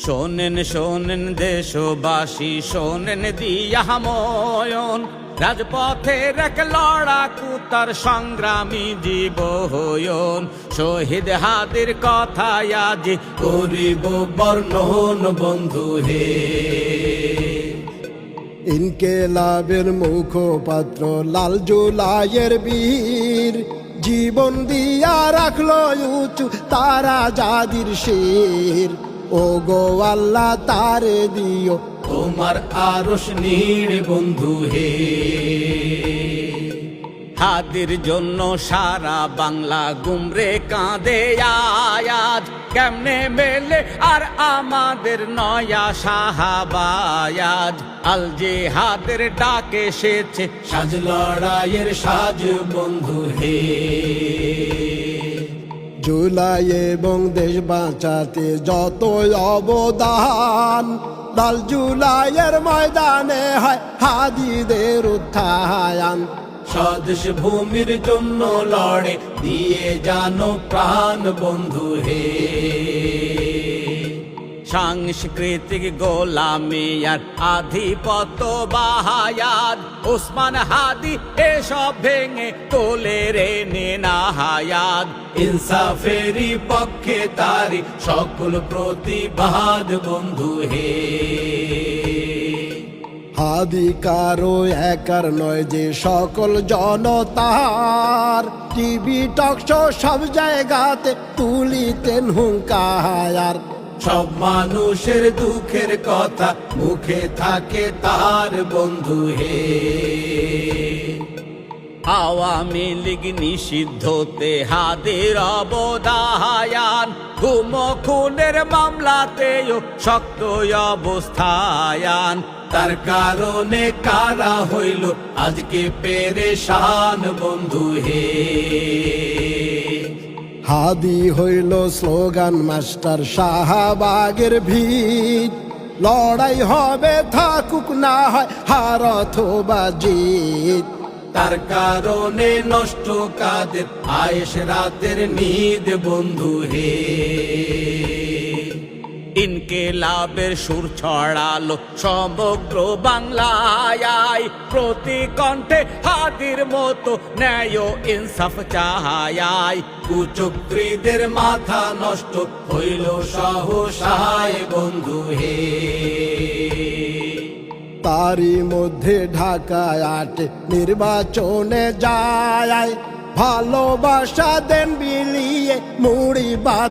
শোনেন শোনেন দেশবাসী, শোনেন দিয়া ময়ন, রাজপথের এক লড়াকু তার সংগ্রামী জীবন। শহীদ হাদির কথা আজ করিব বর্ণন বন্ধু হে। ইনকেলাবের মুখপাত্র লাল জুলাইয়ের বীর, জীবন দিয়া রাখলো উঁচু তারা জাদির শির। ও গো আল্লাহ তারে দিও তোমার আরশ নীড় বন্ধু হে। হাদির জন্য সারা বাংলা গুমরে কাঁদে আয়াজ, কেমনে মেলে আর আমাদের নয়া সাহাবায়াজ। আল জিহাদের ডাক এসেছে, সাজ লড়াইয়ের সাজ বন্ধু হে। জুলাই এবং দেশ বাঁচাতে যত অবদান, লাল জুলাইয়ের ময়দানে হয় হাদিদের উত্থান। স্বদেশ ভূমির জন্য লড়ে দিয়ে জানো প্রাণ বন্ধু হে। সাংস্কৃতিক গোলামি আর আধিপত্য বাহায়াত, ওসমান হাদি এসব ভেঙে তোলে রে নেনাহায়াত। ইনসাফেরই পক্ষে তারি সকল প্রতিবাদ বন্ধু হে। হাদি কারো একার নয় যে সকল জনতার, টিভি টকশো সব জায়গাতে তুলিতেন হুঙ্কার। সব মানুষের দুঃখের কথা মুখে থাকে তার বন্ধু হে। আওয়ামী লীগ নিষিদ্ধতে হাদির অবদান, গুম খুনের মামলাতেও শক্ত অবস্থায়ান। তার কারণে কারা হইল আজকে পেরেশান বন্ধু হে। হাদি হইল স্লোগান মাস্টার শাহবাগের ভিত, লড়াই হবে থাকুক না হয় হার অথবা জিত। তার কারণে নষ্ট কাদের আয়েশ রাতের নিদ বন্ধু হে। ইনকেলাবের সুর ছড়ালো সমগ্র বাংলায়, প্রতি কণ্ঠে হাদির মতো ন্যায় ইনসাফ চাহায়। কুচক্রীদের মাথা নষ্ট হইল সহসায় বন্ধু হে। তারই মধ্যে ঢাকায় আটে নির্বাচনে যায়, ভালোবাসা দেন বিলিয়ে মুড়ি